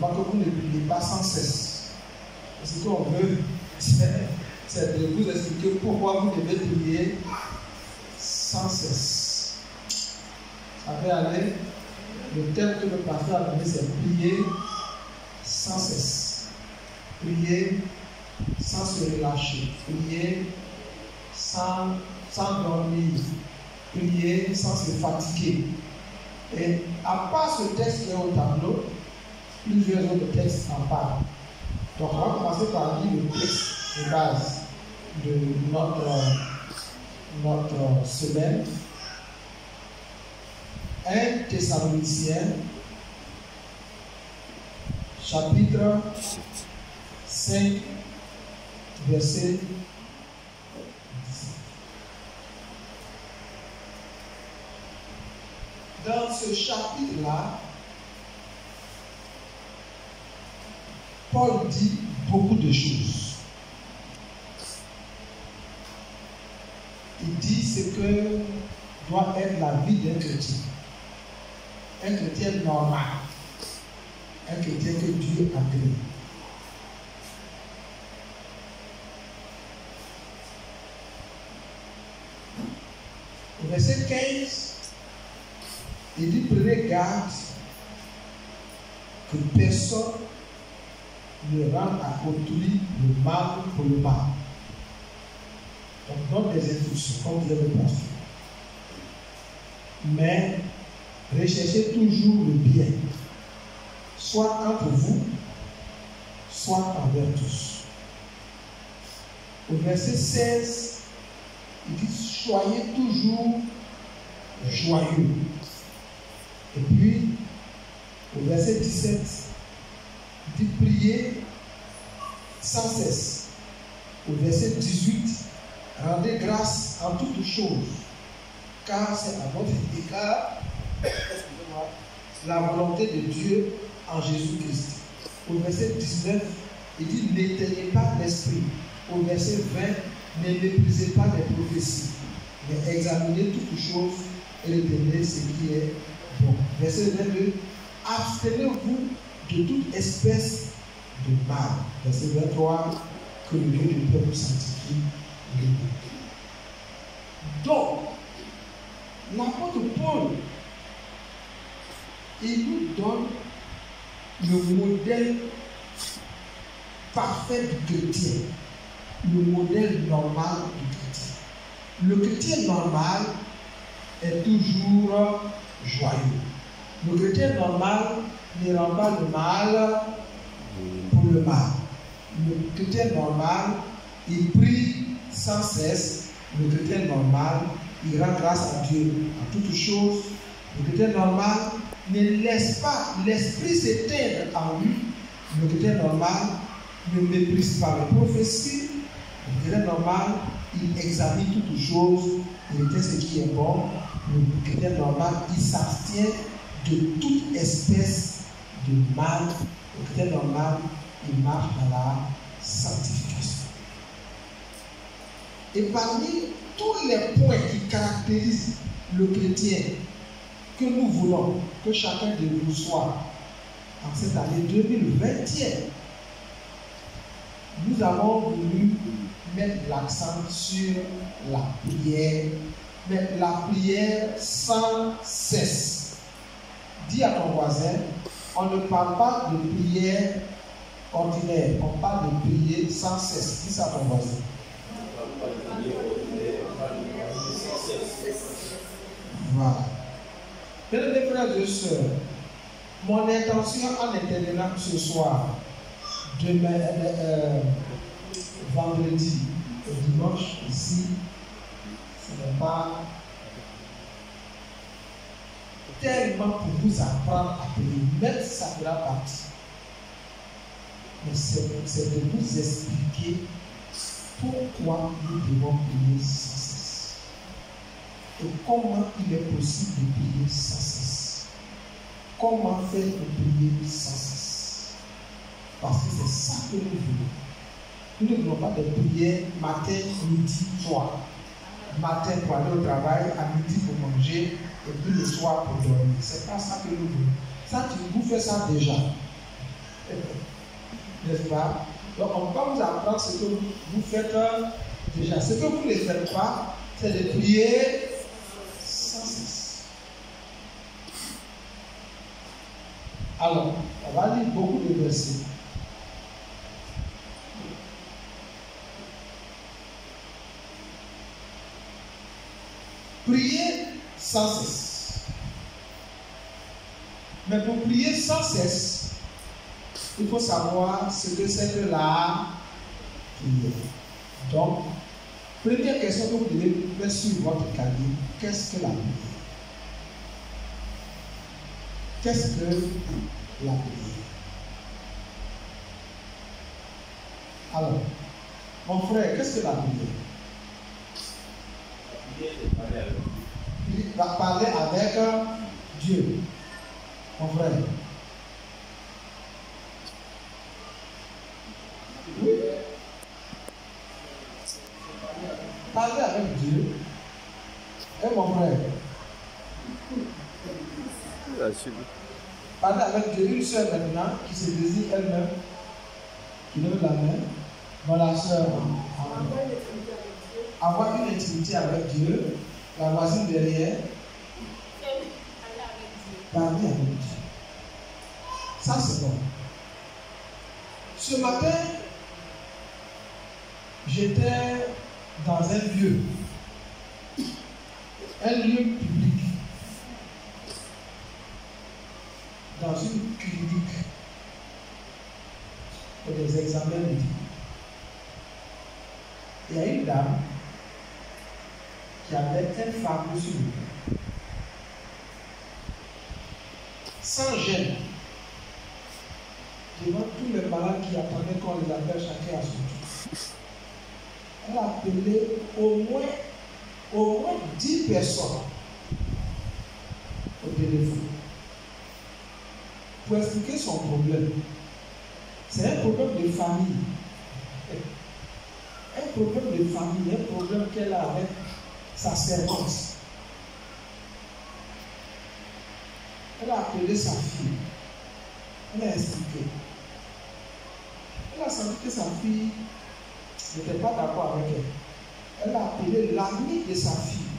pas que vous ne priez pas sans cesse. Ce qu'on veut, c'est de vous expliquer pourquoi vous devez prier sans cesse. Ça peut aller. Le thème que le pasteur a donné, c'est prier sans cesse. Prier sans se relâcher. Prier sans dormir. Prier sans se fatiguer. Et à part ce texte qui est au tableau, plusieurs autres textes en parlent. Donc on va commencer par lire le texte de base de notre semaine. 1 Thessaloniciens, chapitre 5, verset 10. Dans ce chapitre-là, Paul dit beaucoup de choses. Il dit ce que doit être la vie d'un chrétien. Un chrétien normal. Un chrétien que Dieu a créé. Au verset 15, il dit prenez garde que personne ne rende à autrui le mal pour le mal. Donc, donne des instructions, comme vous avez pensé. Mais recherchez toujours le bien, soit entre vous, soit envers tous. Au verset 16, il dit soyez toujours joyeux. Et puis, au verset 17, il dit priez sans cesse. Au verset 18, rendez grâce en toutes choses, car c'est à votre égard la volonté de Dieu en Jésus-Christ. Au verset 19, il dit n'éteignez pas l'esprit. Au verset 20, ne méprisez pas les prophéties, mais examinez toutes choses et retenez ce qui est bon. Verset 22, abstenez-vous de toute espèce de mal. Verset 23, que le Dieu du peuple sanctifie le peuple. Donc, l'apôtre Paul, il nous donne le modèle parfait du chrétien, le modèle normal du chrétien. Le chrétien normal est toujours joyeux. Le chrétien normal ne rend pas le mal pour le mal. Le chrétien normal, il prie sans cesse. Le chrétien normal, il rend grâce à Dieu en toutes choses. Le chrétien normal ne laisse pas l'esprit s'éteindre en lui. Le chrétien normal ne méprise pas les prophéties. Le chrétien normal, il examine toutes choses, il retient ce qui est bon. Le chrétien normal, il s'abstient de toute espèce de mal. Le chrétien normal, il marche dans la sanctification. Et parmi tous les points qui caractérisent le chrétien que nous voulons que chacun de nous soit en cette année 2021, nous avons voulu mettre l'accent sur la prière, mais la prière sans cesse. Dis à ton voisin, on ne parle pas de prière ordinaire, on parle de prier sans cesse. Dis ça à ton voisin. Voilà. Mes frères et sœurs, mon intention en intervenant ce soir, demain, vendredi et dimanche ici, ce n'est pas tellement pour vous apprendre à prier, même si ça fera partie, mais c'est de vous expliquer pourquoi nous devons prier sans cesse et comment il est possible de prier sans cesse. Comment faire pour prier sans cesse? Parce que c'est ça que nous voulons. Nous ne voulons pas de prière matin, midi, soir. Matin pour aller au travail, à midi pour manger, et puis le soir pour dormir. C'est pas ça que nous voulons. Ça, vous faites ça déjà. N'est-ce pas? Donc on va vous apprendre ce que vous faites déjà. Ce que vous ne faites pas, c'est de prier sans cesse. Alors, on va lire beaucoup de versets. Priez sans cesse. Mais pour prier sans cesse, il faut savoir ce que c'est que la prière. Donc, première question que vous devez mettre sur votre cahier, qu'est-ce que la prière? Qu'est-ce que la prière? Alors, mon frère, qu'est-ce que la prière? Il va parler avec Dieu. Mon frère. Oui. Parler avec Dieu. Et mon frère. Parler avec Dieu. Une soeur maintenant qui se désire elle-même, qui lève la main. Bon, la soeur. Avoir une intimité avec Dieu. La voisine derrière. Parler avec Dieu. Ça, c'est bon. Ce matin, j'étais dans un lieu public, dans une clinique pour des examens médicaux. Il y a une dame qui avait un fardeau sur le dos, sans gêne, devant tous les malades qui attendaient qu'on les appelle chacun à son tour. Elle a appelé au moins 10 personnes au téléphone pour expliquer son problème. C'est un problème de famille. Un problème de famille, un problème qu'elle a avec sa servante. Elle a appelé sa fille. Elle a expliqué. Elle a senti que sa fille n'était pas d'accord avec elle. Elle a appelé l'ami de sa fille.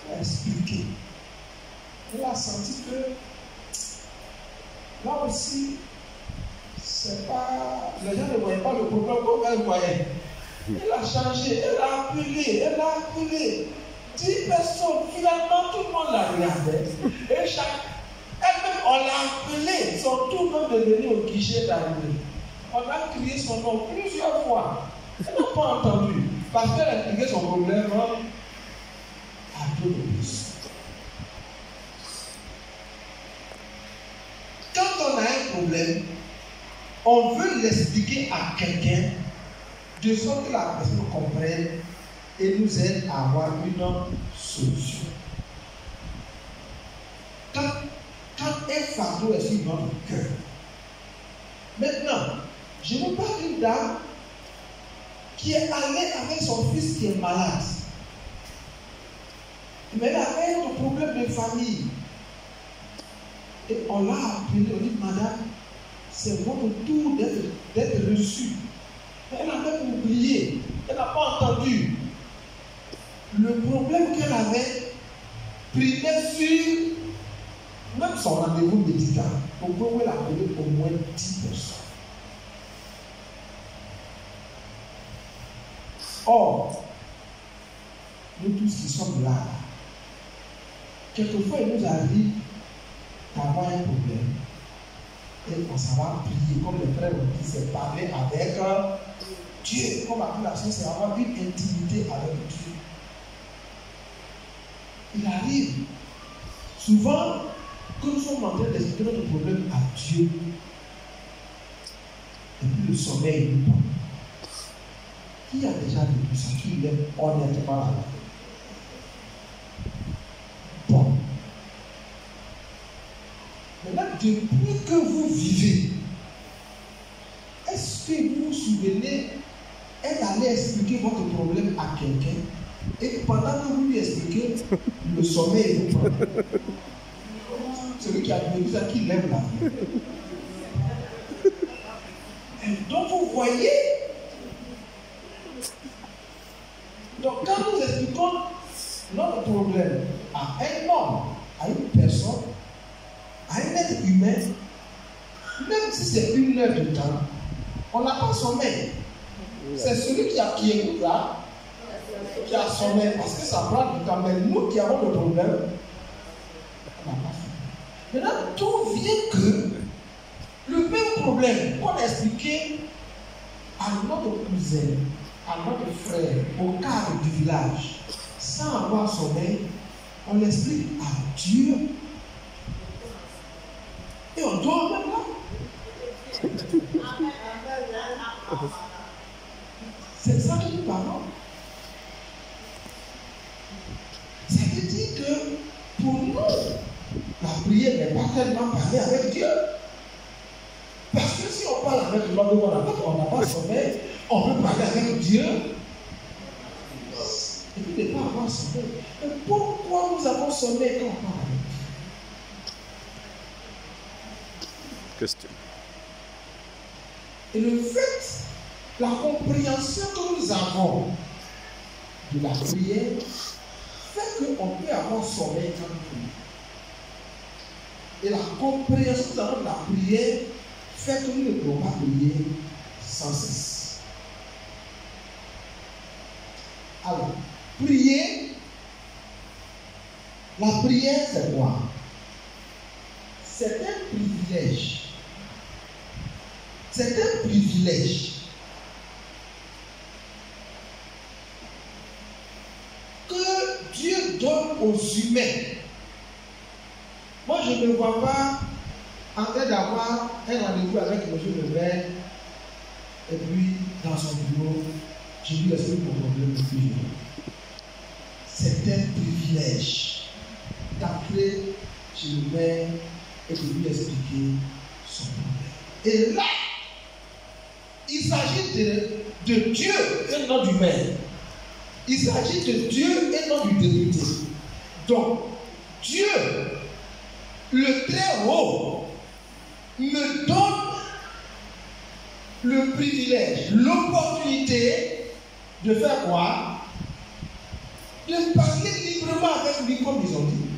Elle a expliqué. Elle a senti que là aussi, c'est pas. Les gens ne voyaient pas le problème comme elle voyait. Elle a changé, elle a appelé. 10 personnes, finalement tout le monde l'a regardé. Et elle-même, on l'a appelé. Ils sont tous même devenus au guichet d'arrivée. On a crié son nom plusieurs fois. Elle n'a pas entendu. Parce qu'elle a expliqué son problème à deux reprises. Quand on a un problème, on veut l'expliquer à quelqu'un de sorte que la personne comprenne et nous aide à avoir une solution. Quand un fardeau est sur notre cœur, maintenant, je vous parle d'une dame qui est allée avec son fils qui est malade. Mais elle avait un problème de famille. Et on l'a appelé, on dit, madame, c'est votre tour d'être reçu. Elle a même oublié, elle n'a pas entendu. Le problème qu'elle avait primait sur même son rendez-vous médical. On pouvait l'appeler au moins 10 personnes. Or, nous tous qui sommes là, quelquefois il nous arrive d'avoir un problème et on s'en va prier, comme les frères ont dit, c'est parler avec Dieu. Comme appellation, c'est avoir une intimité avec Dieu. Il arrive souvent que nous sommes en train d'expliquer notre problème à Dieu et puis le sommeil nous prend. Qui a déjà vécu ça? Qui l'aime honnêtement là? Bon. Maintenant, depuis que vous vivez, est-ce que vous vous souvenez, elle allait expliquer votre problème à quelqu'un et pendant que vous lui expliquez, le sommeil vous prend. Celui qui a vécu ça, qui lève là. Donc vous voyez, donc quand nous expliquons notre problème à un homme, à une personne, à un être humain, même si c'est 1 heure de temps, on n'a pas sommeil. C'est celui qui écoute là, qui a sommeil, parce que ça prend du temps. Mais nous qui avons le problème, on n'a pas sommeil. Maintenant, tout vient que le même problème qu'on a expliqué à notre cousin, à notre frère, au cadre du village, sans avoir sommeil, on l'explique à Dieu. Et on dort même là. C'est ça que nous parlons. Ça veut dire que pour nous, la prière n'est pas tellement parler avec Dieu. Parce que si on parle avec l'homme, on n'a pas sommeil, on peut parler avec Dieu. Et puis ne pas avoir sommeil. Mais pourquoi nous avons sommeil quand on parle avec Dieu? Question. Et le fait, la compréhension que nous avons de la prière fait qu'on peut avoir sommeil quand nous prions. Et la compréhension que nous avons de la prière fait que nous ne pouvons pas prier sans cesse. Alors, prier, la prière c'est quoi? C'est un privilège. C'est un privilège que Dieu donne aux humains. Moi, je ne me vois pas en train d'avoir un rendez-vous avec M. le maire, et puis dans son bureau, je lui explique mon problème de vie. C'est un privilège d'entrer chez le maire et de lui expliquer son problème. Et là, il s'agit de Dieu et non du maire. Il s'agit de Dieu et non du député. Donc, Dieu, le très haut, me donne le privilège, l'opportunité de faire quoi? De parler librement avec lui, comme ils ont dit.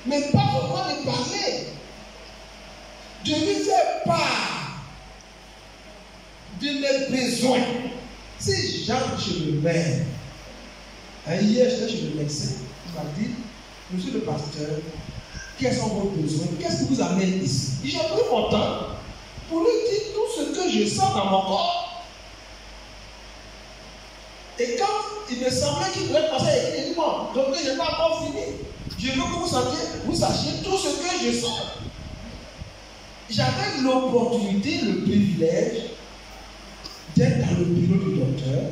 Mais pas seulement de parler, de lui faire part de mes besoins. Si j'entre chez le maire, hier j'étais chez le médecin, il m'a dit, monsieur le pasteur, quels sont vos besoins? Qu'est-ce que vous amène ici? J'ai pris mon temps pour lui dire tout ce que je sens dans mon corps. Et quand il me semblait qu'il devait passer avec lui, il dit non, donc je n'ai pas encore fini. Je veux que vous sachiez tout ce que je sens. J'avais l'opportunité, le privilège d'être dans le bureau du docteur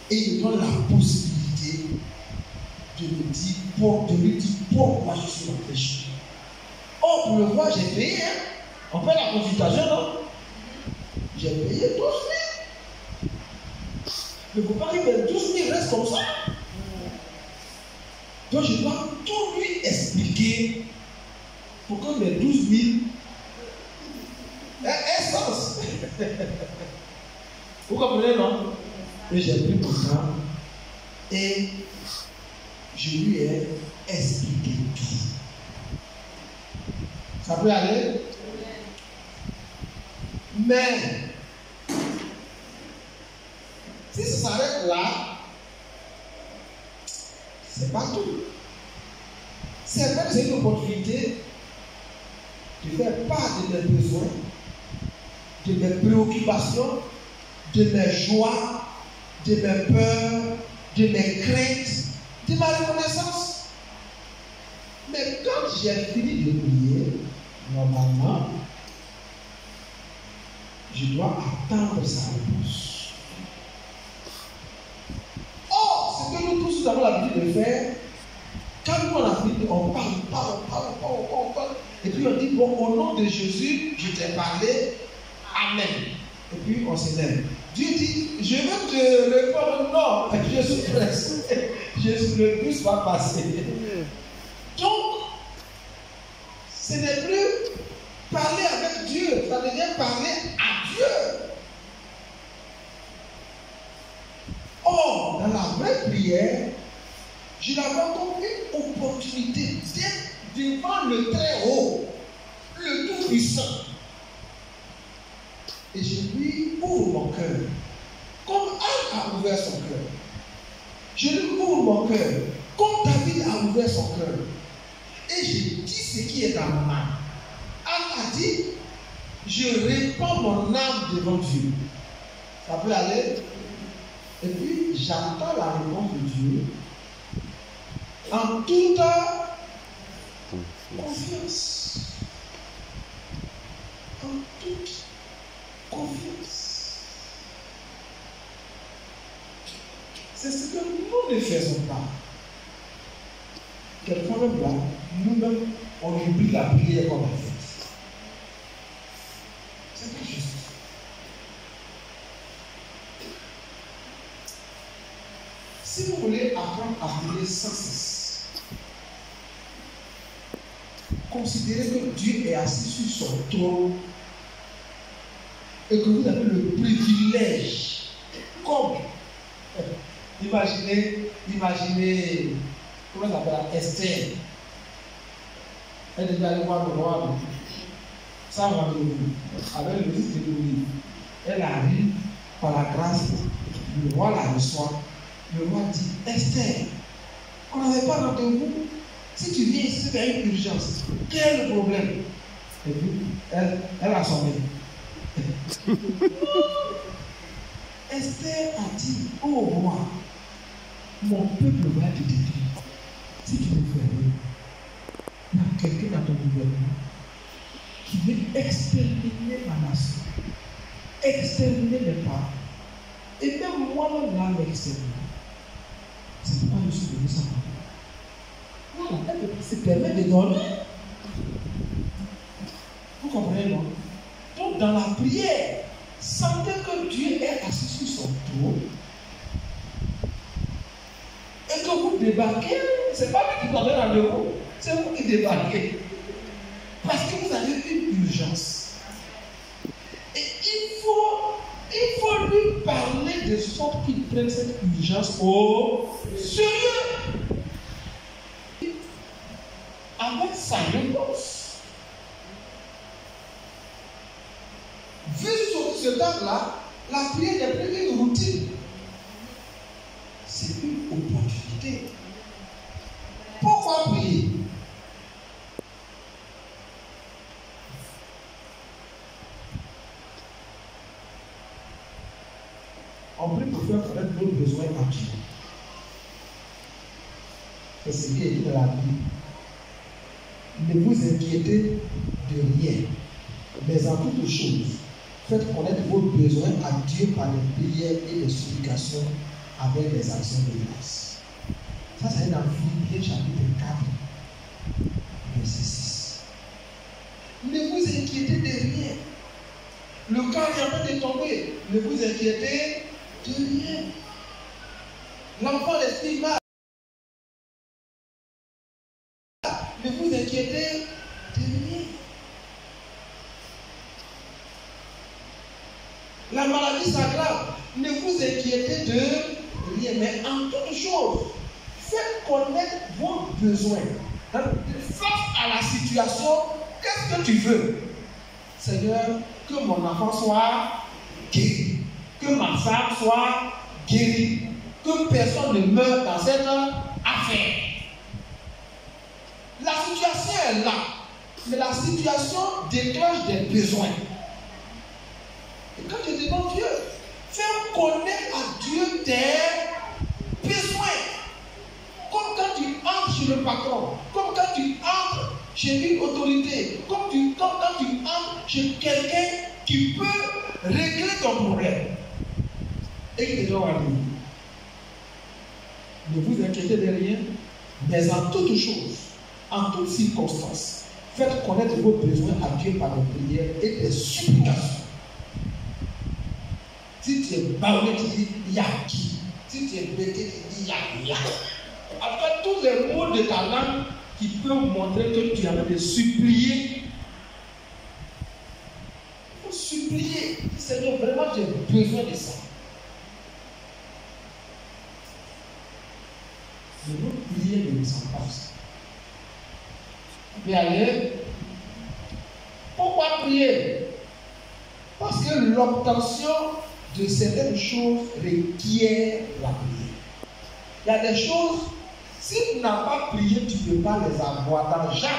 et il me donne la possibilité de lui dire pourquoi je suis rentré chez lui. Or, pour le voir, j'ai payé. On fait la consultation, non? J'ai payé 12 000. Mais il ne faut pas que mes 12 000 restent comme ça. Donc, je dois tout lui expliquer pour que mes 12 000 aient sens. Vous comprenez, non? Et j'ai pris mon temps et je lui ai expliqué tout. Ça peut aller? Mais si ça s'arrête là, c'est pas tout. C'est vrai que c'est une opportunité de faire part de mes besoins, de mes préoccupations, de mes joies, de mes peurs, de mes craintes, de ma reconnaissance. Mais quand j'ai fini de prier, normalement, je dois attendre sa réponse. Or, ce que nous tous avons l'habitude de faire, quand nous on a fini, on parle, et puis on dit, bon, au nom de Jésus, je t'ai parlé, Amen. Et puis on s'élève. Dieu dit, je veux te répondre, non, je suis pressé, le bus va passer. Donc, ce n'est plus Parler avec Dieu, ça devient parler à Dieu. Or, dans la vraie prière, je l'avais comme une opportunité d'être devant le Très-Haut, le Tout-Puissant. Et je lui ouvre mon cœur, comme Anne a ouvert son cœur. Je lui ouvre mon cœur, comme David a ouvert son cœur. Et je dis ce qui est dans mon âme. Anne a dit, je répands mon âme devant Dieu. Ça peut aller. Et puis, j'attends la réponse de Dieu en toute confiance. En toute confiance. C'est ce que nous ne faisons pas. Quelquefois, même là, nous-mêmes, on oublie la prière qu'on a faite. C'est pas juste. Si vous voulez apprendre à prier sans cesse, considérez que Dieu est assis sur son trône et que vous avez le privilège, comme, imaginez, comment ça s'appelle, Esther. Elle est allée voir le roi, sans rendez-vous, avec le fils de Louis. Elle arrive par la grâce, le roi la reçoit. Le roi dit, Esther, on n'avait pas rendez-vous. Si tu viens ici, c'est une urgence. Quel est le problème? Et puis, elle a sonné. Esther a dit, oh roi, mon peuple va te détruire. Si tu me fais rien, il y a quelqu'un dans ton gouvernement qui veut exterminer ma nation, exterminer mes parents. Et même moi-même là, l'exterminer. C'est pourquoi je suis venu sans parler. Voilà, elle se permet de donner. Vous comprenez, non? Donc, dans la prière, sentez que Dieu est assis sur son trône et que vous débarquez. Ce n'est pas lui qui donne rendez-vous, c'est vous qui débarquez. Parce que vous avez une urgence. Et il faut lui parler de sorte qu'il prenne cette urgence au sérieux. Avec sa réponse. Vu ce temps-là, la prière n'est plus une routine. C'est une opportunité. Pourquoi prier? On prie pour faire connaître nos besoins à Dieu. C'est ce qui est dit dans la Bible. Ne vous inquiétez de rien, mais en toutes choses, faites connaître vos besoins à Dieu par les prières et les supplications avec les actions de grâce. Ça, c'est dans Philippiens chapitre 4, verset 6. Ne vous inquiétez de rien. Le camp est en train de tomber. Ne vous inquiétez de rien. L'enfant l'esprit mal. Ne vous inquiétez de rien. La maladie s'aggrave. Ne vous inquiétez de rien. Mais en toute chose, faites connaître vos besoins. Face à la situation, qu'est-ce que tu veux? Seigneur, que mon enfant soit guéri. Que ma femme soit guérie. Que personne ne meure dans cette affaire. La situation est là, mais la situation déclenche des besoins. Et quand je demande Dieu, fais connaître à Dieu tes besoins. Comme quand tu entres chez le patron, comme quand tu entres chez une autorité, comme quand tu entres chez quelqu'un qui peut régler ton problème. Et qui te donne à lui. Ne vous inquiétez de rien, mais en toutes choses, en toutes circonstances, faites connaître vos besoins à Dieu par les prières et les supplications. Si tu es baoulé, tu dis Yaki. Si tu es bêté, tu dis Yaki. Après tous les mots de ta langue qui peuvent montrer que tu as de supplier Seigneur, vraiment j'ai besoin de ça. Mais notre prière ne descend pas ça. Mais allez, pourquoi prier? Parce que l'obtention de certaines choses requiert la prière. Il y a des choses, si tu n'as pas prié, tu ne peux pas les avoir. Dans Jacques,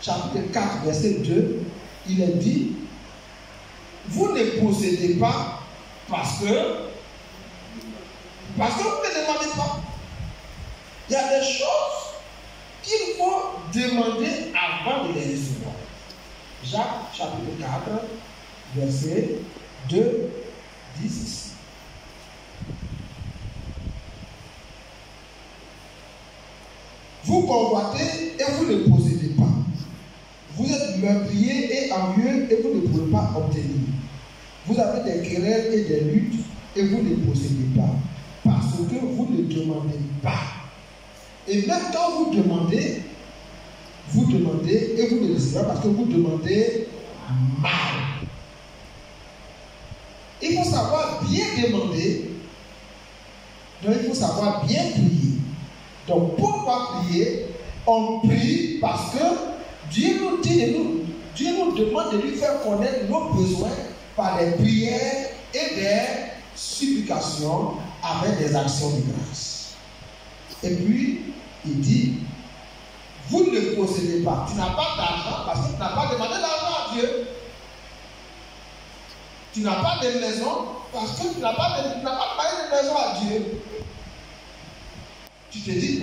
chapitre 4, verset 2, il est dit, vous ne possédez pas parce que vous ne demandez pas. Il y a des choses qu'il faut demander avant de les recevoir. Jacques, chapitre 4, verset 2, 10. Vous convoitez et vous ne possédez pas. Vous êtes meurtriers et envieux et vous ne pouvez pas obtenir. Vous avez des querelles et des luttes et vous ne possédez pas. Parce que vous ne demandez pas. Et même quand vous demandez et vous ne recevez pas parce que vous demandez mal. Il faut savoir bien demander, donc il faut savoir bien prier. Donc pourquoi prier? On prie parce que Dieu nous demande de lui faire connaître nos besoins par des prières et des supplications avec des actions de grâce. Et puis, il dit, vous ne possédez pas. Tu n'as pas d'argent parce que tu n'as pas demandé d'argent à Dieu. Tu n'as pas de maison parce que tu n'as pas demandé de maison à Dieu. Tu te dis,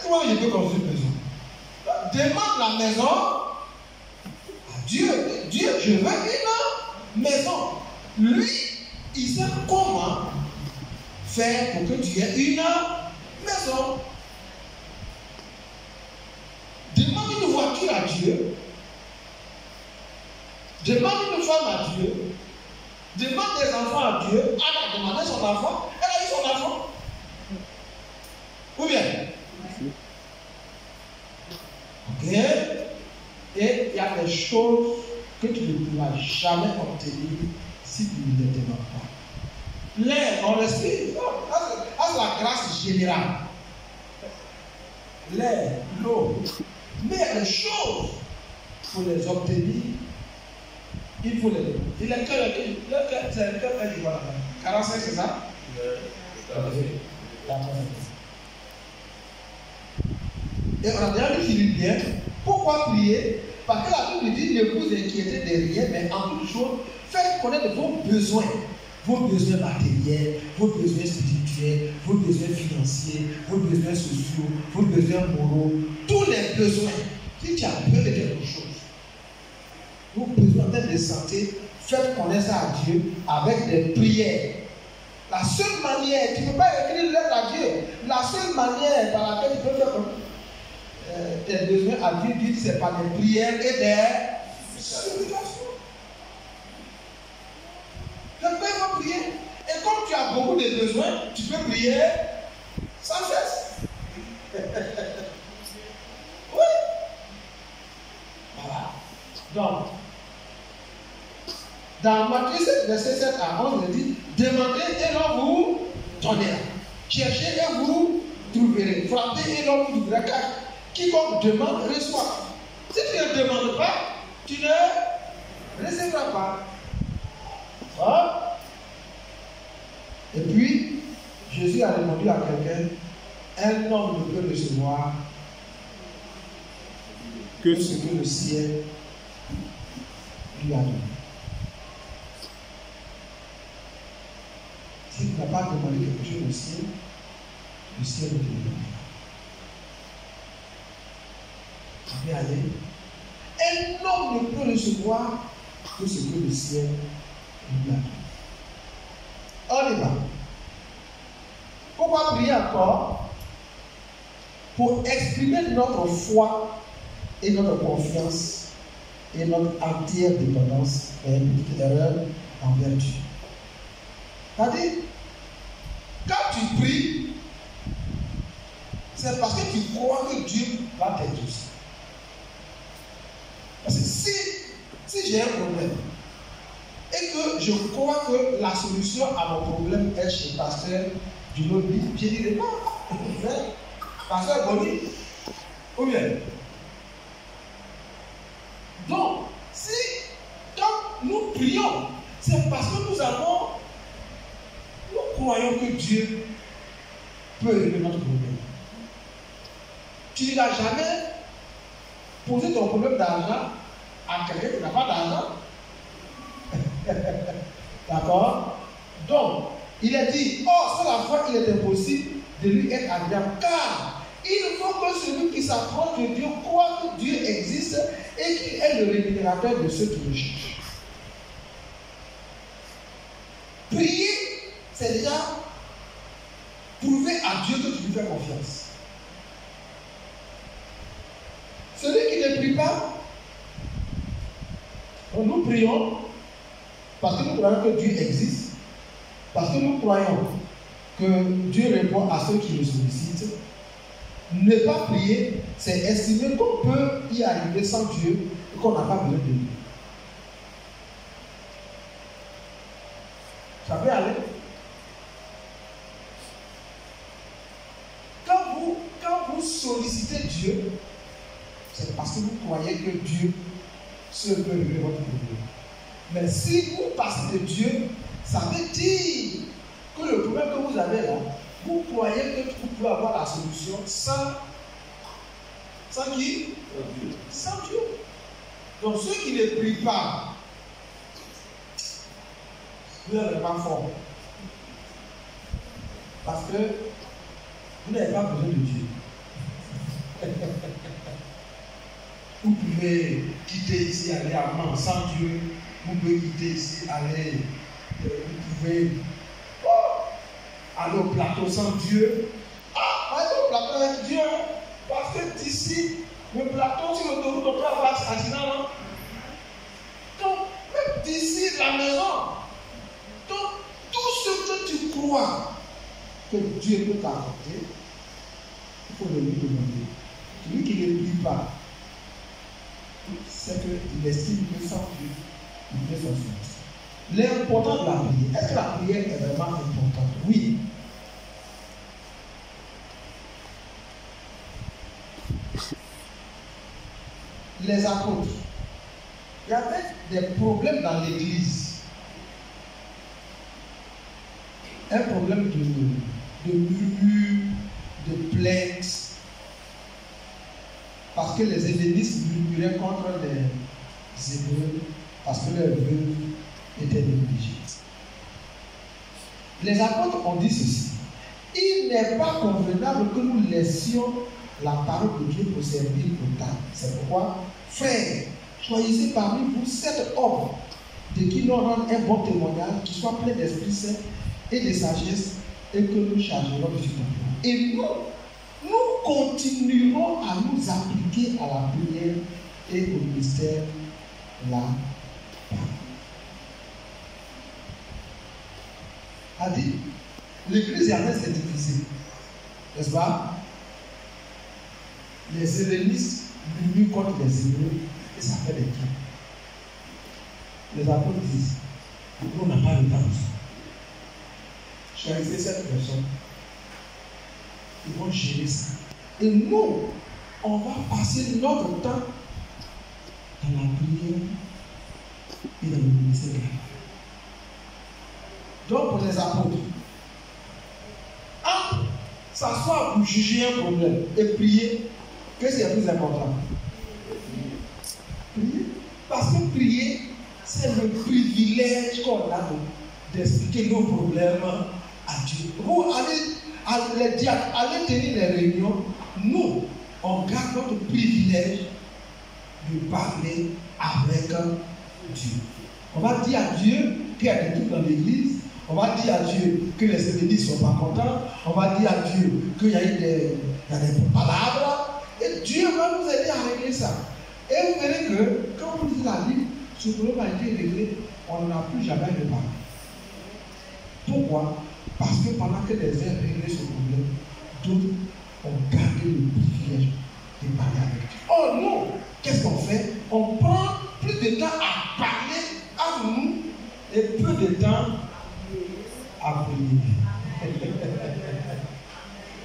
comment je peux construire une maison? Demande la maison à Dieu. Dieu, je veux une maison. Lui, il sait comment faire pour que tu aies une maison. Demande une voiture à Dieu. Demande une femme à Dieu. Demande des enfants à Dieu. Elle a demandé son enfant. Elle a eu son enfant. Ou bien? Ok? Et il y a des choses que tu ne pourras jamais obtenir si tu ne les demandes pas. L'air, on respire. C'est la grâce générale. L'air, l'eau. Mais il y a des choses, pour les obtenir, il faut les demander. Et le cœur, c'est le cœur qui va là-bas. 45, c'est ça? Et on a déjà vu Philippiens. Pourquoi prier? Parce que la Bible dit, ne vous inquiétez de rien, mais en toute chose, faites connaître vos besoins. Vos besoins matériels, vos besoins spirituels, vos besoins financiers, vos besoins sociaux, vos besoins moraux, tous les besoins. Si tu as besoin de quelque chose, vos besoins en termes de santé, faites connaître ça à Dieu avec des prières. La seule manière, tu ne peux pas écrire une lettre à Dieu. La seule manière par laquelle tu peux faire tes besoins à Dieu, c'est par des prières et des supplications. Tu peux prier. Et comme tu as beaucoup de besoins, tu peux prier sans cesse. Oui. Voilà. Donc, dans Matthieu 7, verset 7 à 11, il dit, demandez et l'on vous donnera. Cherchez et vous trouverez. Frappez et l'on vous ouvrira. Car quiconque demande reçoit. Si tu ne demandes pas, tu ne recevras pas. Hein? Et puis, Jésus a répondu à quelqu'un, un homme ne peut recevoir que ce que le ciel lui a donné. Si tu n'as pas demandé quelque chose au ciel, le ciel ne te le donnera. Tu peux aller. Un homme ne peut recevoir que ce que le ciel lui a donné. On y va. Pourquoi prier encore? Pour exprimer notre foi et notre confiance et notre entière dépendance et une petite erreur envers Dieu. C'est-à-dire, quand tu pries, c'est parce que tu crois que Dieu va t'aider. Parce que si j'ai un problème, dit que je crois que la solution à mon problème est chez le pasteur du lobby. J'ai dit non, pasteur Boni, ou bien. Donc, si quand nous prions, c'est parce que nous croyons que Dieu peut régler notre problème. Tu ne vas jamais poser ton problème d'argent à quelqu'un qui n'a pas d'argent. D'accord? Donc, il est dit, oh, sur la foi, il est impossible de lui être agréable. Car il faut que celui qui s'approche de Dieu croit que Dieu existe et qu'il est le rémunérateur de ceux qui le cherchent. Prier, c'est déjà prouver à Dieu que tu lui fais confiance. Celui qui ne prie pas, nous prions parce que nous croyons que Dieu existe, parce que nous croyons que Dieu répond à ceux qui le sollicitent. Ne pas prier, c'est estimer qu'on peut y arriver sans Dieu et qu'on n'a pas besoin de lui. Ça peut aller. Quand vous sollicitez Dieu, c'est parce que vous croyez que Dieu seul peut régler votre problème. Mais si vous passez de Dieu, ça veut dire que le problème que vous avez là, vous croyez que vous pouvez avoir la solution sans qui? Sans Dieu. Donc ceux qui ne prient pas, vous n'êtes pas fort. Parce que vous n'avez pas besoin de Dieu. Vous pouvez quitter ici, aller à Mans sans Dieu. Vous pouvez quitter ici, aller. Vous pouvez aller au plateau sans Dieu. Allez au plateau avec Dieu. Parce que d'ici, le plateau, sur l'autoroute, on peut avoir un accident. Donc, même d'ici la maison. Donc, tout ce que tu crois que Dieu peut t'apporter, il faut le lui demander. Celui qui ne prie pas, c'est qu'il estime que sans Dieu, il peut s'en sortir. L'important de la prière, est-ce que la prière est vraiment importante? Oui. Les apôtres, il y avait des problèmes dans l'église. Un problème de murmure, de plainte. Parce que les hellénistes murmuraient contre les Hébreux, parce que leurs vœux étaient négligés. Les apôtres ont dit ceci: il n'est pas convenable que nous laissions la parole de Dieu pour servir au temps. C'est pourquoi, frères, choisissez parmi vous 7 hommes de qui nous rendent un bon témoignage, qui soient pleins d'Esprit Saint et de sagesse, et que nous chargerons de ce temps. Et nous continuerons à nous appliquer à la prière et au ministère la parole. A dit, l'église Ernest est divisée, n'est-ce pas? Les hellénistes murmurent contre les Hébreux et ça fait des cas. Les apôtres disent, nous on n'a pas le temps. Choisissez cette personne. Ils vont gérer ça. Et nous, on va passer notre temps dans la prière et dans le ministère. Donc pour les apôtres, entre s'asseoir pour juger un problème et prier, qu'est-ce qui est plus important? Prier. Parce que prier, c'est le privilège qu'on a d'expliquer nos problèmes à Dieu. Vous allez tenir les réunions, nous, on garde notre privilège de parler avec Dieu. On va dire à Dieu qu'il y a des trucs dans l'église. On va dire à Dieu que les hérédits ne sont pas contents. On va dire à Dieu qu'il y a eu des palabres. Et Dieu va nous aider à régler ça. Et vous verrez que quand vous lisez la Bible, ce problème a été réglé, on n'en a plus jamais reparlé. Pourquoi? Parce que pendant que les uns réglaient ce problème, d'autres ont gardé le privilège de parler avec Dieu. Oh non! Qu'est-ce qu'on fait? On prend plus de temps à parler à nous et peu de temps à prier.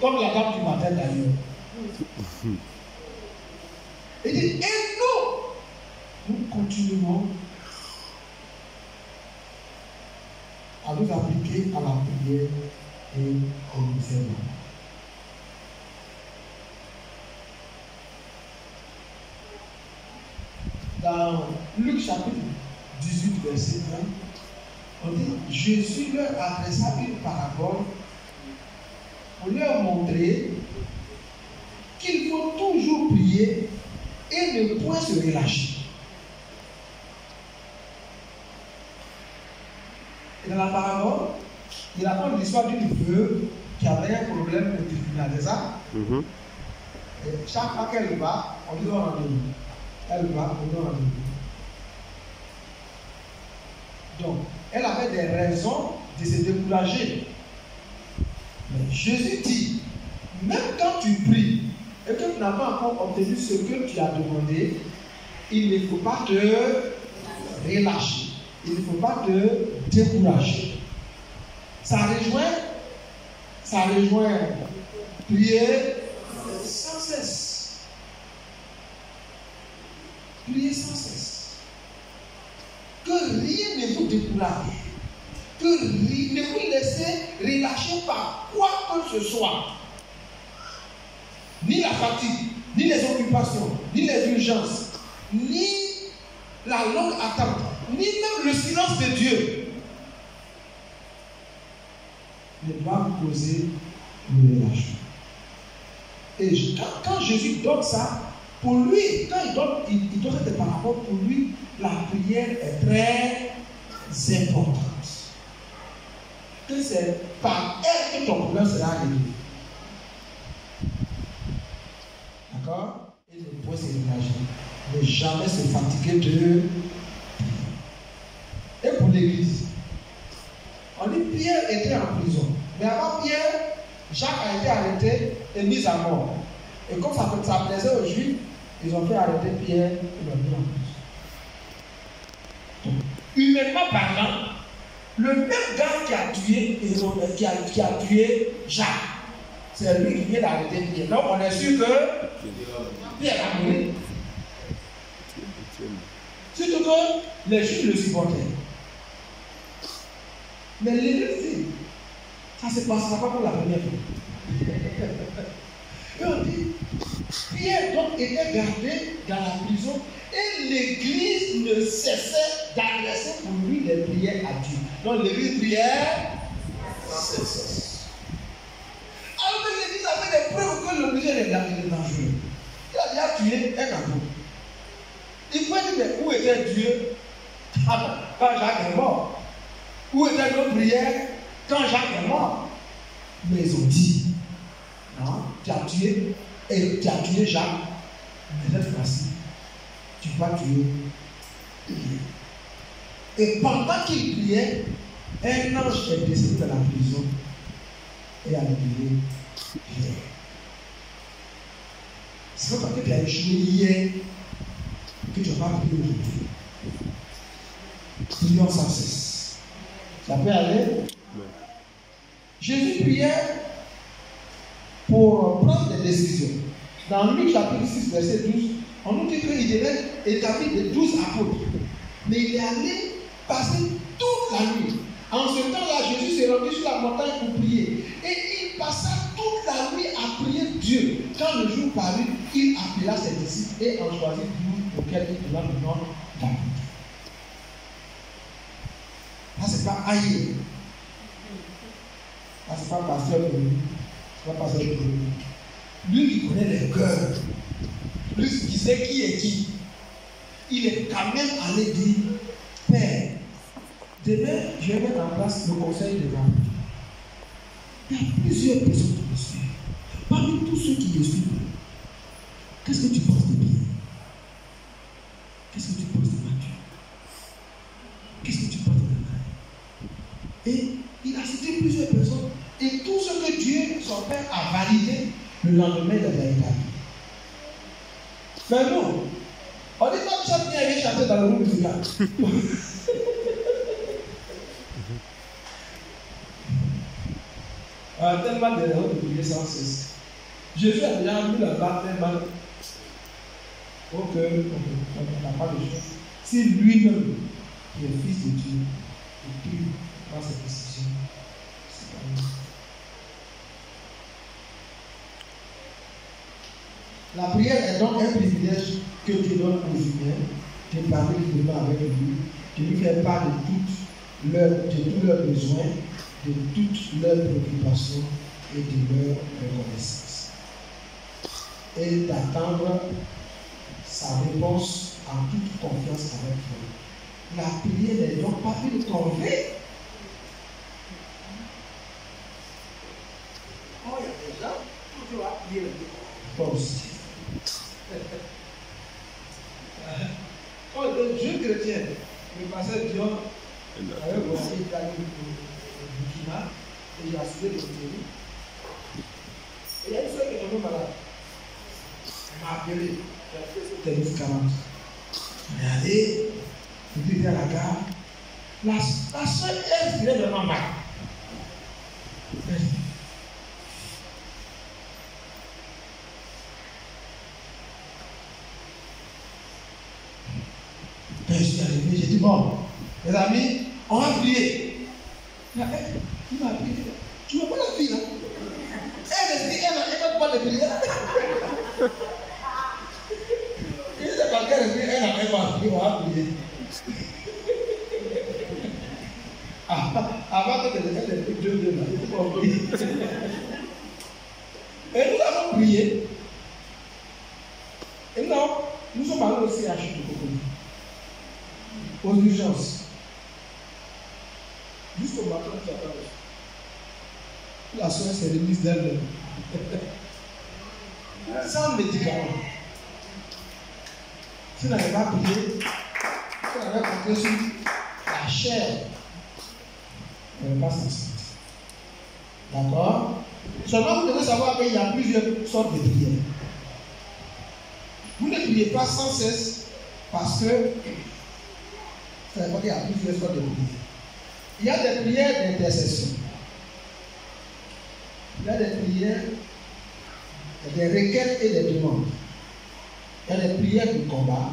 Comme la dame du matin d'ailleurs. Il dit, et nous continuons à nous appliquer à la prière et au discernement. Dans Luc chapitre 18, verset 20, on dit, Jésus leur adressa une parabole pour leur montrer qu'il faut toujours prier et ne point se relâcher. Et dans la parabole, il raconte l'histoire d'une veuve qui avait un problème de tribunal, c'est ça? Et chaque fois qu'elle va, on lui donne rendez-vous. Elle va, on lui donne rendez-vous. Donc, elle avait des raisons de se décourager. Mais Jésus dit, même quand tu pries et que tu n'as pas encore obtenu ce que tu as demandé, il ne faut pas te relâcher. Il ne faut pas te décourager. Ça rejoint prier sans cesse. Priez sans cesse. Que rien ne vous décourage. Que rien ne vous laissez relâcher par quoi que ce soit. Ni la fatigue, ni les occupations, ni les urgences, ni la longue attente, ni même le silence de Dieu ne doit vous causer le relâchement. Et quand Jésus donne ça, pour lui, quand il donne cette parabole, pour lui, la prière est très importante. Que c'est par elle que ton problème sera réglé. D'accord? Et ne peut se relâcher. Ne jamais se fatiguer de prier. Et pour l'église, on dit Pierre était en prison. Mais avant Pierre, Jacques a été arrêté et mis à mort. Et comme ça plaisait aux Juifs, ils ont fait arrêter Pierre et l'ont mis en prison. Humainement parlant, le même gars qui a tué Jacques, c'est lui qui vient d'arrêter Pierre. Donc on est sûr que Pierre a mouru. Surtout que les Juifs le supportaient. Mais l'Église, ça ne se passera pas pour la première fois. Et on dit, Pierre donc était gardé dans la prison et l'Église ne cessait d'adresser pour lui des prières à Dieu. Donc l'Église priait sans cesse. Alors que l'Église avait des preuves que le Niger est dangereux. Il a déjà tué un enfant. Il faut dire, mais où était Dieu quand Jacques est mort? Où était nos prières quand Jacques est mort? Mais ils ont dit, non, tu as tué Jacques, mais cette fois-ci, tu vas tuer Pierre. Et pendant qu'il priait, un ange est descendu dans la prison et a libéré Pierre. C'est pas parce que tu as échoué hier que tu vas prier aujourd'hui. Prions sans cesse. Ça peut aller? Oui. Jésus priait pour prendre des décisions. Dans Luc chapitre 6, verset 12, on nous dit qu'il devait établir des 12 apôtres. Mais il est allé passer toute la nuit. En ce temps-là, Jésus s'est rendu sur la montagne pour prier. Et il passa toute la nuit à prier Dieu. Quand le jour parut, il appela ses disciples et en choisit 12 auxquels il donna le nom d'apôtres. Ça, c'est pas aïe. Ça, c'est pas pasteur de lui. C'est pas pasteur de lui. Lui, il connaît les cœurs. Lui, il sait qui est qui. Il est quand même allé dire, Père, demain, je vais mettre en place le conseil de vente. Il y a plusieurs personnes qui me suivent. Parmi tous ceux qui me suivent, qu'est-ce que tu penses de Pierre? Qu'est-ce que tu penses de Matthieu? Qu'est-ce que tu penses de Nathanaël? Et il a cité plusieurs personnes. Et tout ce que Dieu, son Père, a validé, le lendemain, il a établi. Mais non, on dit pas que ça vient chanter dans le groupe musical. Tellement de raisons de prier sans cesse. Jésus a déjà mis la barre tellement pour que on n'a pas de choses. Si lui-même, qui est fils de Dieu, il prie dans cette décision, c'est pas lui. La prière est donc un privilège que Dieu donne aux humains de parler librement avec lui, de lui faire part de tous leurs besoins, de toutes leurs préoccupations et de leurs reconnaissances. Et d'attendre sa réponse en toute confiance avec lui. La prière n'est donc pas une corvée. Oh, il y a des gens, toujours à prier. Toi aussi. Oh, le jeune chrétien, le pasteur Dion, avait voyagé d'aller au Burkina et il a suivi le pays. Et il y a une soeur qui est tombée malade. Elle m'a appelé. J'ai fait ce tennis 40. On est allé, on était à la gare. La soeur, elle serait vraiment mal. Quand je suis arrivé, j'ai dit bon, mes amis, on va prier. Il m'a prié. Tu ne veux pas la fille là? Elle n'a pas de prière. Je ne sais pas quelle esprit elle n'a pas prié, on va prier. Avant que elle ait pris 2 là, il faut pas prier. Et nous avons prié. Et non, nous sommes allés aussi à Chute-Coco. Aux urgences. Jusqu'au matin, tu attends. La soeur s'est remise d'elle-même. Sans médicaments. Si on n'avait pas prié, si on avait compté sur la chair, on n'avait pas s'en sortir. D'accord? Seulement, vous devez savoir qu'il y a plusieurs sortes de prières. Vous ne priez pas sans cesse parce que ça veut dire qu'il y a plusieurs sortes de prières. Il y a des prières d'intercession. Il y a des prières, des requêtes et des demandes. Il y a des prières de combat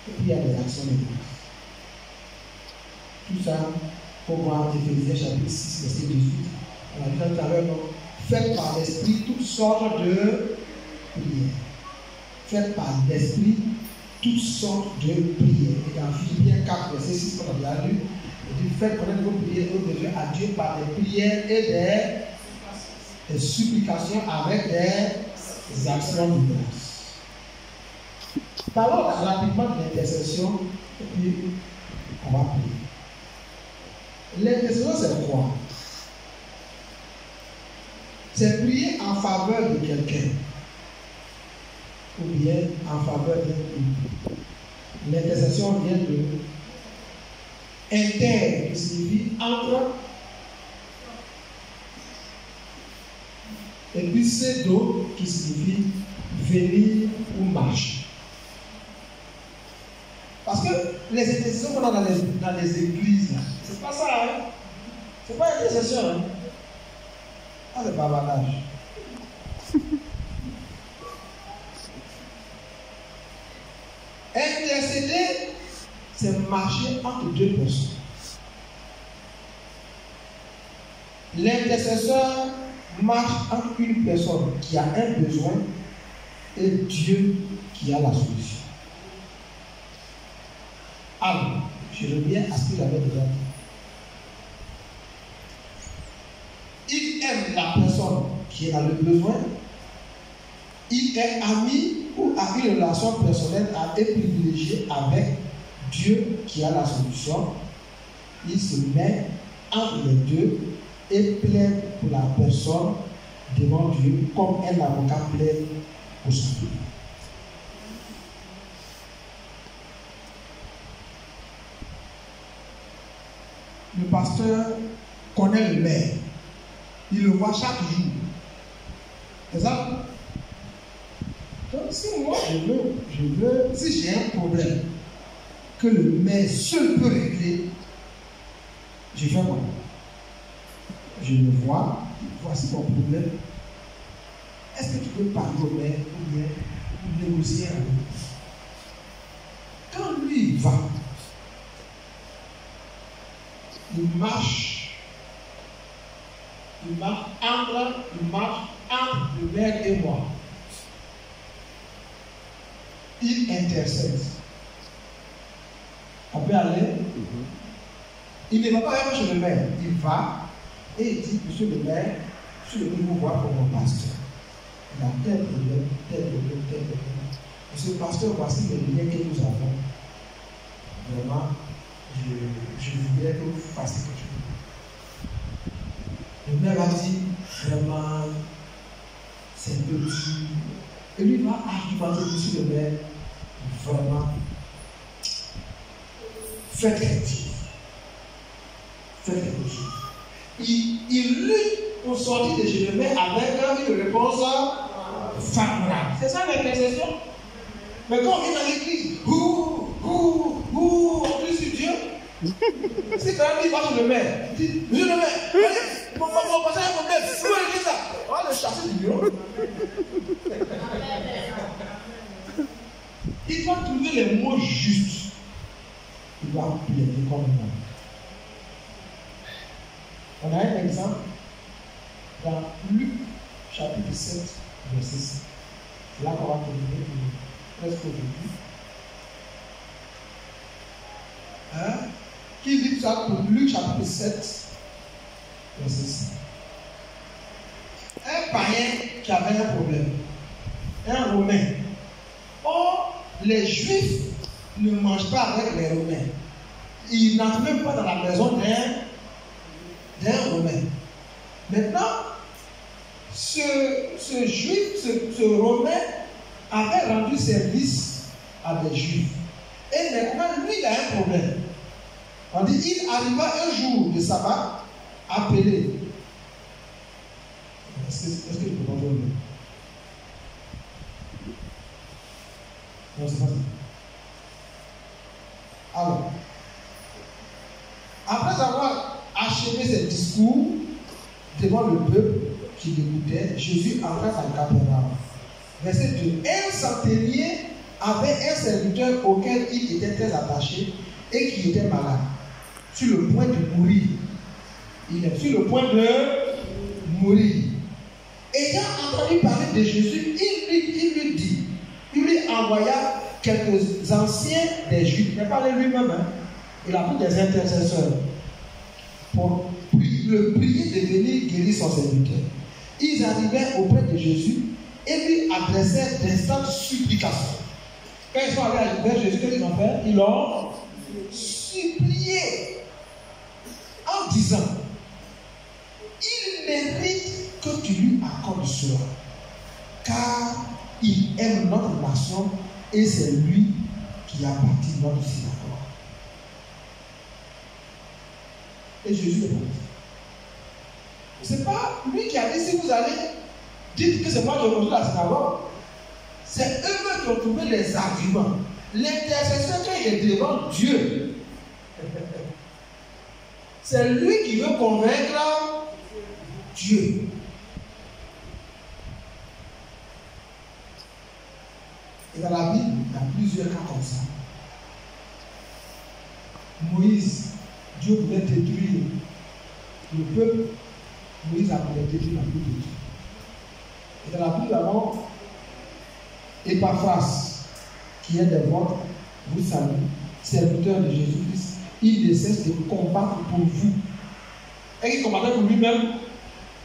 et puis il y a des actions de grâce. Tout ça, pour voir Éphésiens chapitre 6, verset 18. On a dit tout à l'heure, faites par l'esprit toutes sortes de prières. Faites par l'esprit toutes sortes de prières. Et dans Philippiens 4, verset 6, comme on a déjà lu, il dit faites connaître vos prières à Dieu par des prières et des supplications avec des actions de grâce. Parlons rapidement de l'intercession et puis on va prier. L'intercession, c'est quoi? C'est prier en faveur de quelqu'un ou bien en faveur d'un groupe. L'intercession vient de inter, qui signifie entre, et puis pseudo, qui signifie venir ou marcher. Parce que les intercessions qu'on a dans les églises, c'est pas ça, hein? C'est pas une intercession, hein? Ah, c'est bavardage. Intercéder, c'est marcher entre deux personnes. L'intercesseur marche entre une personne qui a un besoin et Dieu qui a la solution. Alors, je reviens à ce que j'avais déjà dit. Il aime la personne qui a le besoin. Il est ami ou a une relation personnelle et privilégiée avec Dieu qui a la solution. Il se met entre les deux et plaide pour la personne devant Dieu comme un avocat plaide pour son client. Le pasteur connaît le maire. Il le voit chaque jour. C'est ça? Donc, si moi je veux, si j'ai un problème que le maire seul peut régler, je fais quoi? Je le vois, voici mon problème. Est-ce que tu peux parler au maire ou bien négocier avec lui? Quand lui il va, il marche entre le maire et moi. Il intercède. On peut aller. Il ne va pas aller chez le maire. Il va et il dit, monsieur le maire, je vais vous voir pour mon pasteur. Il a tel problème, tel problème. Monsieur le pasteur, voici les liens que nous avons. Vraiment, je voudrais que vous fassiez quelque chose. Le maire a dit, vraiment, c'est un peu dur. Et lui va argumenter, monsieur le maire, vraiment, faites quelque chose. Faites quelque chose. Il lutte pour sortir de chez le maire avec une réponse favorable. C'est ça l'intercession. Mais quand on vient dans l'église, on crie sur Dieu. C'est quand même il va chez le maire. Il dit, monsieur le maire, allez, mon passage est problème, où est ça? On va le chasser du bureau. Il doit trouver les mots justes. Il doit plaider comme un homme. On a un exemple dans Luc chapitre 7, verset 6. C'est là qu'on va terminer presque aujourd'hui. Qui dit ça pour Luc chapitre 7, verset 6. Un païen qui avait un problème, un Romain. Or, les Juifs ne mangent pas avec les Romains. Ils n'entrent même pas dans la maison d'un Romain. Maintenant, ce Juif, ce Romain avait rendu service à des Juifs. Et maintenant, lui, il a un problème. On dit, il arriva un jour de sabbat appelé. Est-ce que tu peux comprendre? Non, c'est pas ça. Alors, après avoir achevé ses discours devant le peuple qui l'écoutait, Jésus entra dans Capernaum. Verset 2. Un centenier avait un serviteur auquel il était très attaché et qui était malade, sur le point de mourir. Il est sur le point de mourir. Ayant entendu parler de Jésus, il lui envoya quelques anciens des Juifs, mais pas lui-même, hein. Il a pris des intercesseurs pour le prier de venir guérir son serviteur. Ils arrivaient auprès de Jésus et lui adressèrent d'instantes supplications. Quand ils sont arrivés vers Jésus, qu'est-ce qu'ils ont fait? Ils l'ont supplié en disant, il mérite que tu lui accordes cela, car il aime notre nation et c'est lui qui a bâti notre synagogue. Et Jésus est parti. Ce n'est pas lui qui a dit, si vous allez, dites que c'est moi qui ai construit la synagogue. C'est eux-mêmes qui ont trouvé les arguments. L'intercession, quand il est devant Dieu, c'est lui qui veut convaincre Dieu. Et dans la Bible, il y a plusieurs cas comme ça. Moïse, Dieu voulait détruire le peuple. Moïse a voulu détruire la Bible de Dieu. Et dans la Bible, nous avons Epaphras, qui est des vôtres, vous savez, serviteur de Jésus-Christ. Il ne cesse de combattre pour vous. Et il combattait pour lui-même.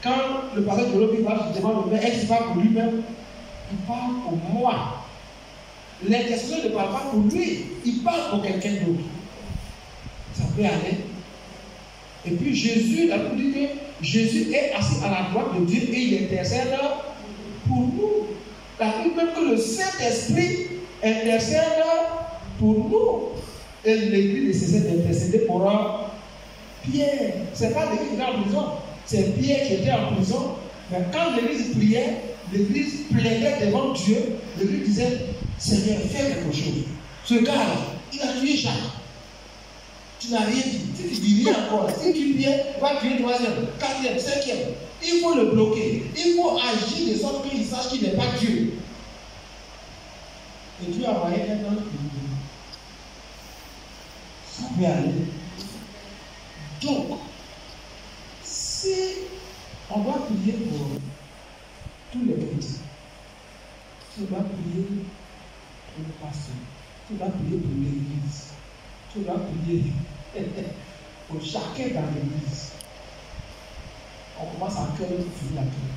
Quand le pasteur de l'homme va devant le Père, est-ce qu'il parle pour lui-même? Il parle pour moi. L'intercession ne parle pas pour lui, il parle pour quelqu'un d'autre. Ça peut aller. Et puis Jésus, la Bible dit que Jésus est assis à la droite de Dieu et il intercède pour nous. La Bible même que le Saint-Esprit intercède pour nous. Et l'Église ne cessait d'intercéder pour Pierre. Ce n'est pas l'Église qui était en prison, c'est Pierre qui était en prison. Mais quand l'Église priait, l'Église plaidait devant Dieu, l'Église disait, Seigneur, fais quelque chose. Ce gars-là, il a tué Jacques. Tu n'as rien dit. Si tu dis rien encore, si tu viens, tu vas crier troisième, quatrième, cinquième. Il faut le bloquer. Il faut agir de sorte qu'il sache qu'il n'est pas Dieu. Et Dieu a envoyé un ange pour lui dire. Ça peut aller. Donc, si on va prier pour tous les chrétiens, tu vas prier pour le pasteur, tu vas prier pour l'église, tu vas prier pour chacun dans l'église. On commence à cœur, on finit à cœur.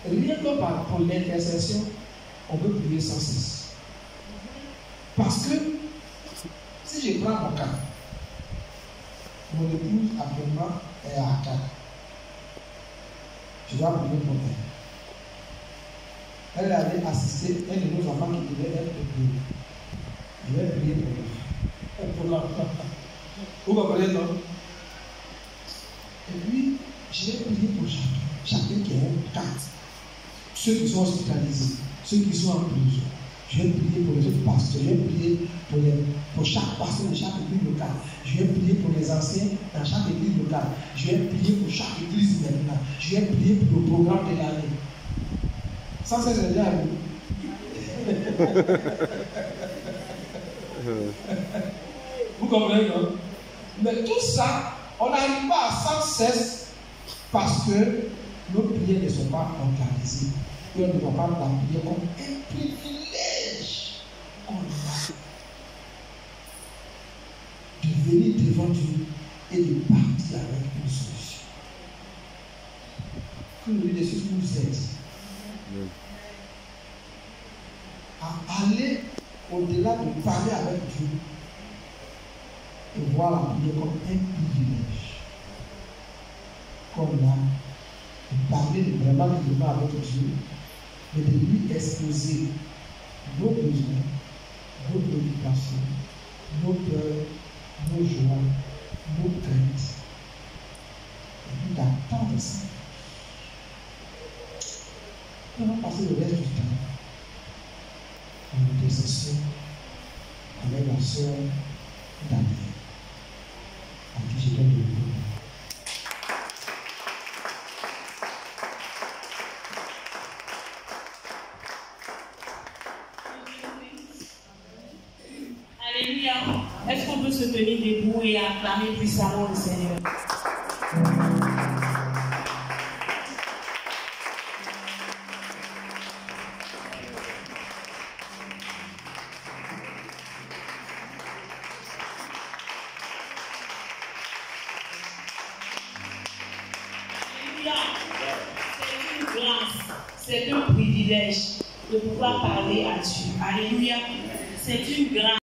Rien que pour l'intercession, on peut prier sans cesse. Parce que si je prends mon cas, mon épouse actuellement est à Accra. Je dois prier pour elle. Elle est allée assister un de nos enfants qui devait être prié. Je vais prier pour elle. Pour l'enfant. Vous comprenez, non? Et puis, je vais prier pour chacun qui est un cas. Ceux qui sont hospitalisés, ceux qui sont en prison. Je vais prier pour les autres pasteurs. Je vais prier pour chaque pasteur de chaque église locale. Je vais prier pour les anciens dans chaque église locale. Je vais prier pour chaque église maintenant. Je vais prier pour le programme de l'année. Sans cesse de dire à vous. Vous comprenez, non? Mais tout ça, on n'arrive pas sans cesse parce que nos prières ne sont pas organisées. Et on ne doit pas la prière comme un privilège qu'on a de venir devant Dieu et de partir avec une solution. Que le Dieu de ce nous aide à aller au-delà de parler avec Dieu et voir la prière comme un privilège. Comme là, de parler vraiment avec Dieu, mais de lui exposer nos besoins, nos préoccupations, nos peurs, nos joies, nos craintes, et puis d'attendre ça. Nous allons passer le reste du temps en intercession avec la sœur Danielle, à qui je donne le mot. Alléluia. Est-ce qu'on peut se tenir debout et acclamer puissamment le Seigneur? C'est une grâce, c'est un privilège de pouvoir parler à Dieu. Alléluia. C'est une grâce.